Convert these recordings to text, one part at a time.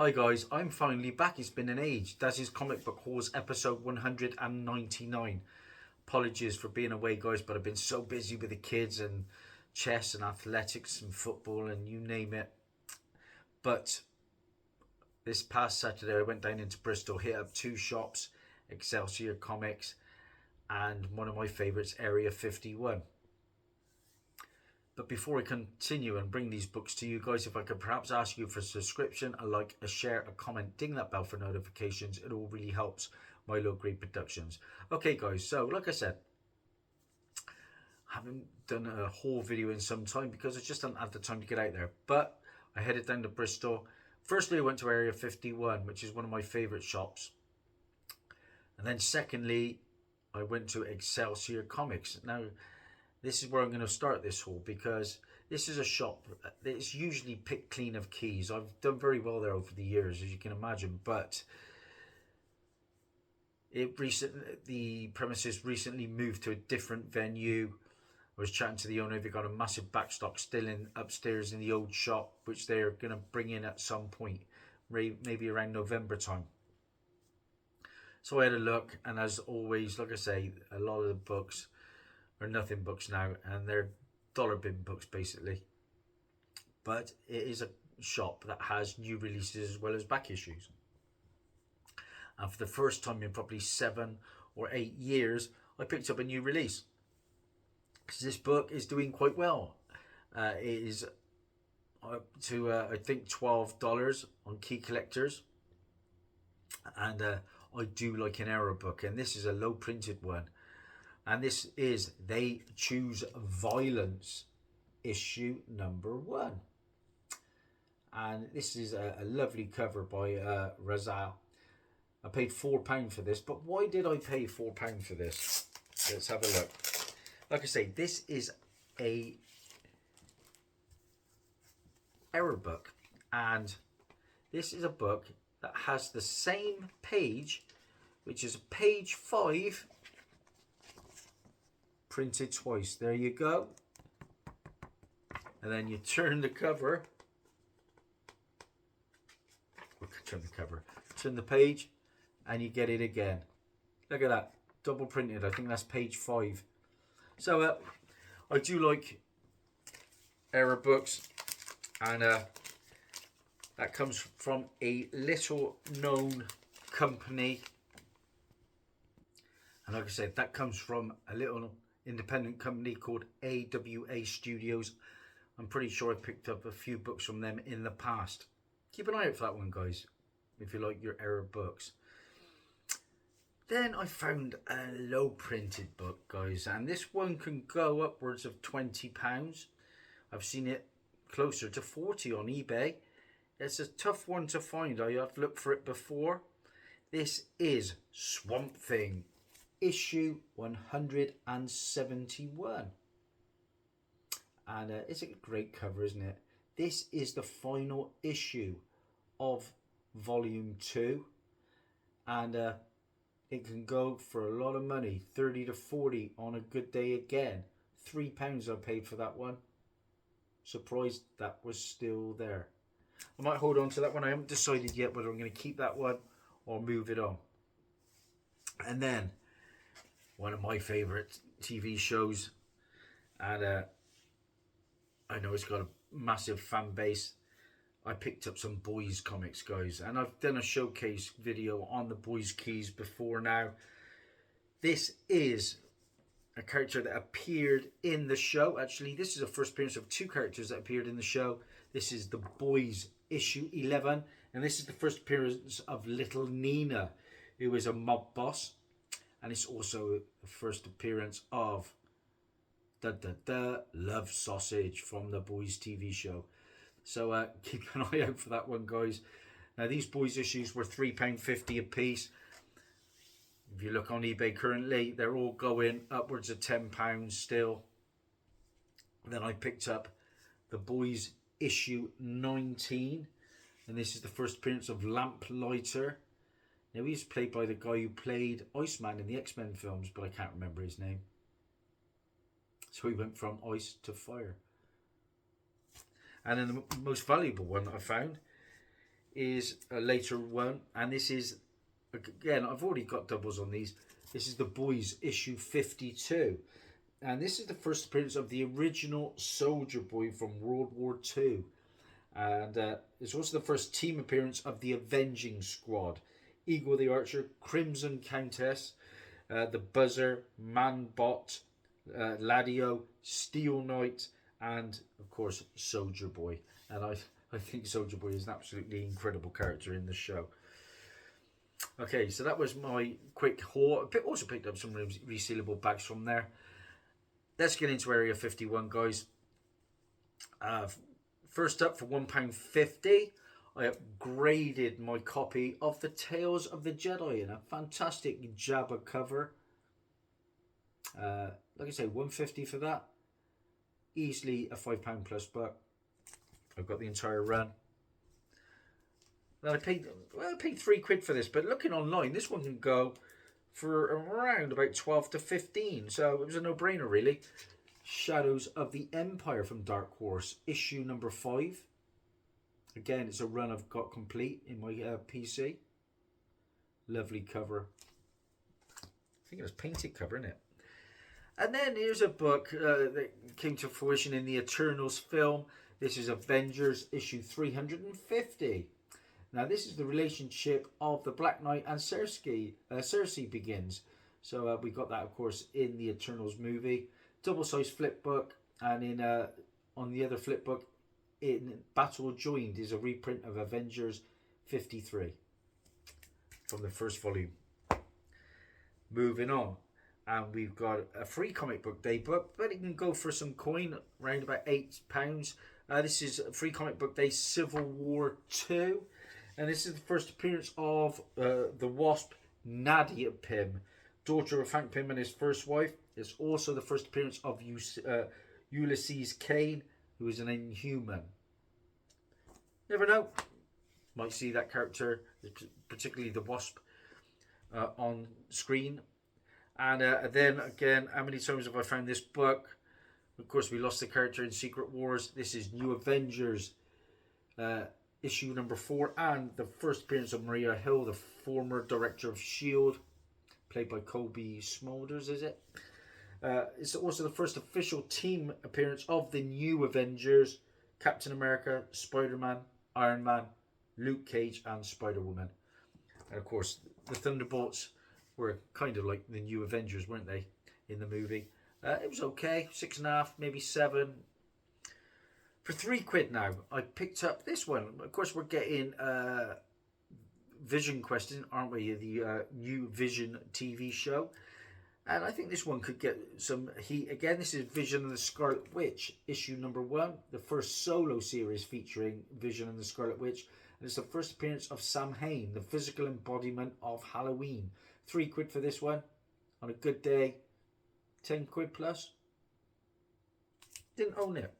Hi guys, I'm finally back. It's been an age. Dazzie's Comic Book Hauls episode 199. Apologies for being away guys, but I've been so busy with the kids and chess and athletics and football and you name it. But this past Saturday I went down into Bristol, hit up two shops, Excelsior Comics and one of my favourites, Area 51. But before I continue and bring these books to you guys, if I could perhaps ask you for a subscription, a like, a share, a comment, ding that bell for notifications. It all really helps my low grade productions. Okay guys, so like I said, I haven't done a haul video in some time because I just haven't had the time to get out there. But I headed down to Bristol. Firstly, I went to Area 51, which is one of my favourite shops. And then secondly, I went to Excelsior Comics. Now, this is where I'm going to start this haul because this is a shop that's usually picked clean of keys. I've done very well there over the years, as you can imagine, but the premises recently moved to a different venue. I was chatting to the owner. They've got a massive backstock still in upstairs in the old shop, which they're going to bring in at some point, maybe around November time. So I had a look, and as always, like I say, a lot of the books are nothing books now, and they're dollar bin books basically. But it is a shop that has new releases as well as back issues. And for the first time in probably 7 or 8 years, I picked up a new release. Because this book is doing quite well. It is up to I think $12 on Key Collectors. And I do like an error book, and this is a low printed one. And this is They Choose Violence, issue number 1. And this is a lovely cover by Razal. I paid £4 for this, but why did I pay £4 for this? Let's have a look. Like I say, this is a error book, and this is a book that has the same page, which is page 5, printed twice. There you go. And then you turn the cover. Turn the page, and you get it again. Look at that, double printed. I think that's page 5. So I do like error books, and that comes from a little known company. And like I said, that comes from a little independent company called AWA Studios. I'm pretty sure I picked up a few books from them in the past. Keep an eye out for that one, guys, if you like your error books. Then I found a low printed book, guys, and this one can go upwards of £20. I've seen it closer to 40 on eBay. It's a tough one to find. I have looked for it before. This is Swamp Thing, issue 171. And it's a great cover, isn't it? This is the final issue of volume 2, and it can go for a lot of money, 30 to 40 on a good day again. £3 I paid for that one. Surprised that was still there. I might hold on to that one. I haven't decided yet whether I'm going to keep that one or move it on. And then one of my favourite TV shows, and I know it's got a massive fan base. I picked up some Boys comics, guys, and I've done a showcase video on the Boys Keys before now. This is a character that appeared in the show. Actually, this is a first appearance of 2 characters that appeared in the show. This is the Boys issue 11, and this is the first appearance of Little Nina, who is a mob boss, and it's also the first appearance of Love Sausage from the Boys TV show. So keep an eye out for that one, guys. Now, these Boys issues were £3.50 a piece. If you look on eBay currently, they're all going upwards of £10 still. Then I picked up the Boys issue 19, and this is the first appearance of Lamplighter. Now, he's played by the guy who played Iceman in the X-Men films, but I can't remember his name. So he went from ice to fire. And then the most valuable one that I found is a later one, and this is, again, I've already got doubles on these. This is The Boys issue 52, and this is the first appearance of the original Soldier Boy from World War II, and it's also the first team appearance of the Avenging Squad: Eagle the Archer, Crimson Countess, the Buzzer, Manbot, Ladio, Steel Knight, and of course Soldier Boy. And I think Soldier Boy is an absolutely incredible character in the show. Okay, so that was my quick haul. I also picked up some resealable bags from there. Let's get into Area 51, guys. First up, for £1.50, I upgraded my copy of the Tales of the Jedi in a fantastic Jabba cover. Like I say, £1.50 for that. Easily a £5 plus buck. I've got the entire run. Then I paid £3 for this, but looking online, this one can go for around about 12 to 15. So it was a no-brainer, really. Shadows of the Empire from Dark Horse, issue number 5. Again, it's a run I've got complete in my PC. Lovely cover. I think it was painted cover, isn't it? And then here's a book that came to fruition in the Eternals film. This is Avengers issue 350. Now, this is the relationship of the Black Knight and Cersei begins. So we got that, of course, in the Eternals movie. Double-sized flip book, and in on the other flip book, in Battle Joined, is a reprint of Avengers 53 from the first volume. Moving on, and we've got a free comic book day book, but it can go for some coin, around about £8. This is a free comic book day, Civil War 2. And this is the first appearance of the Wasp, Nadia Pym, daughter of Hank Pym and his first wife. It's also the first appearance of Ulysses Kane, who is an Inhuman. Never know. Might see that character, particularly the Wasp, on screen. And then again, how many times have I found this book? Of course, we lost the character in Secret Wars. This is New Avengers, issue number 4, and the first appearance of Maria Hill, the former director of S.H.I.E.L.D., played by Colby Smulders, is it? It's also the first official team appearance of the New Avengers: Captain America, Spider-Man, Iron Man, Luke Cage, and Spider-Woman. And of course, the Thunderbolts were kind of like the New Avengers, weren't they, in the movie? It was okay, 6.5, maybe 7. For £3 now, I picked up this one. Of course, we're getting Vision Quest, aren't we? The new Vision TV show. And I think this one could get some heat. Again, this is Vision and the Scarlet Witch, issue number 1. The first solo series featuring Vision and the Scarlet Witch. And it's the first appearance of Sam Hain, the physical embodiment of Halloween. £3 for this one. On a good day, £10 plus. Didn't own it.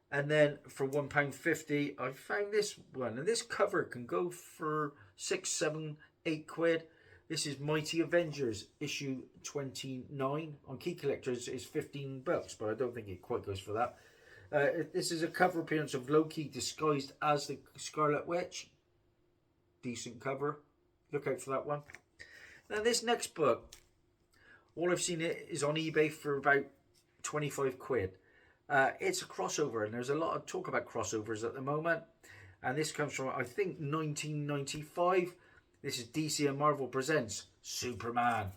And then for £1.50, I found this one. And this cover can go for 6, 7, 8 quid. This is Mighty Avengers, issue 29. On Key Collectors, it's $15, but I don't think it quite goes for that. This is a cover appearance of Loki disguised as the Scarlet Witch. Decent cover. Look out for that one. Now, this next book, all I've seen it is on eBay for about 25 quid. It's a crossover, and there's a lot of talk about crossovers at the moment. And this comes from, I think, 1995. This is DC and Marvel presents Superman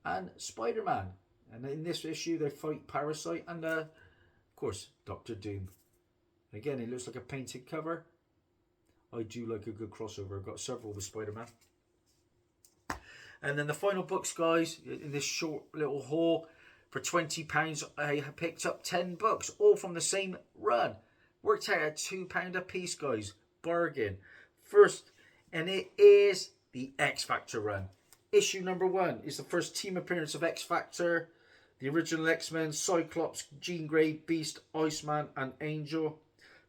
and Spider-Man. And in this issue, they fight Parasite and, of course, Doctor Doom. Again, it looks like a painted cover. I do like a good crossover. I've got several with Spider-Man. And then the final books, guys, in this short little haul. For £20, I picked up 10 books, all from the same run. Worked out at £2 a piece, guys. Bargain. First, and it is the X Factor run. Issue number 1 is the first team appearance of X Factor, the original X-Men, Cyclops, Jean Grey, Beast, Iceman, and Angel.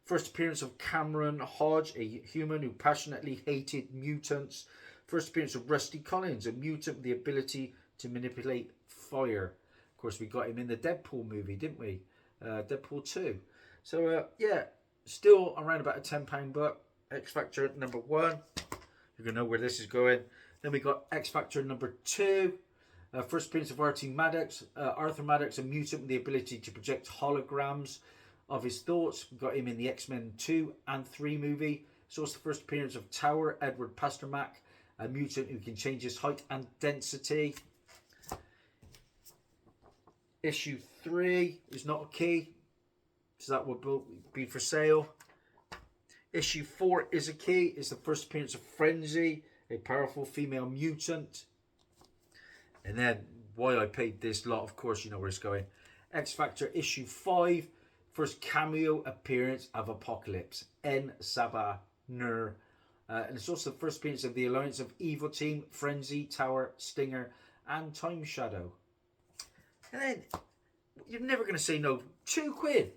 First appearance of Cameron Hodge, a human who passionately hated mutants. First appearance of Rusty Collins, a mutant with the ability to manipulate fire. Of course, we got him in the Deadpool movie, didn't we? Deadpool 2. So, yeah, Still around about a £10 book. X Factor number 1. You're going to know where this is going. Then we got X Factor number 2. First appearance of Arthur Maddox. Arthur Maddox, a mutant with the ability to project holograms of his thoughts. We got him in the X-Men 2 and 3 movie. It's also the first appearance of Tower Edward Pasternak, a mutant who can change his height and density. Issue 3 is not a key, so that will be for sale. Issue 4 is a key. It's the first appearance of Frenzy, a powerful female mutant. And then, why I paid this lot, of course you know where it's going. X Factor issue 5, first cameo appearance of Apocalypse, N. Sabah Nur. And it's also the first appearance of the Alliance of Evil Team, Frenzy, Tower, Stinger, and Time Shadow. And then, you're never going to say no. £2.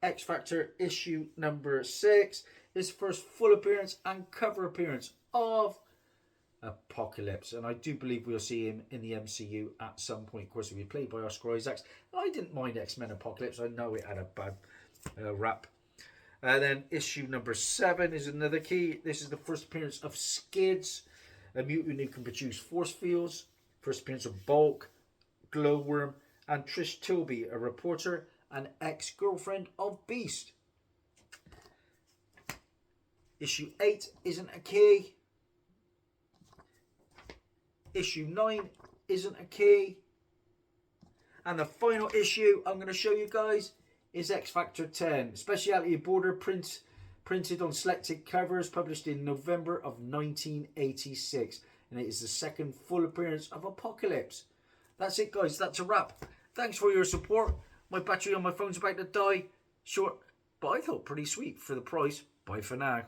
X Factor issue number 6. His first full appearance and cover appearance of Apocalypse. And I do believe we'll see him in the MCU at some point. Of course, he'll be played by Oscar Isaacs. I didn't mind X-Men Apocalypse. I know it had a bad rap. And then issue number 7 is another key. This is the first appearance of Skids, a mutant who can produce force fields. First appearance of Bulk, Glowworm, and Trish Tilby, a reporter and ex-girlfriend of Beast. Issue 8 isn't a key. Issue 9 isn't a key. And the final issue I'm going to show you guys is X Factor 10. Speciality border printed on selected covers, published in November of 1986. And it is the second full appearance of Apocalypse. That's it, guys. That's a wrap. Thanks for your support. My battery on my phone's about to die. Short, but I thought pretty sweet for the price. Bye for now.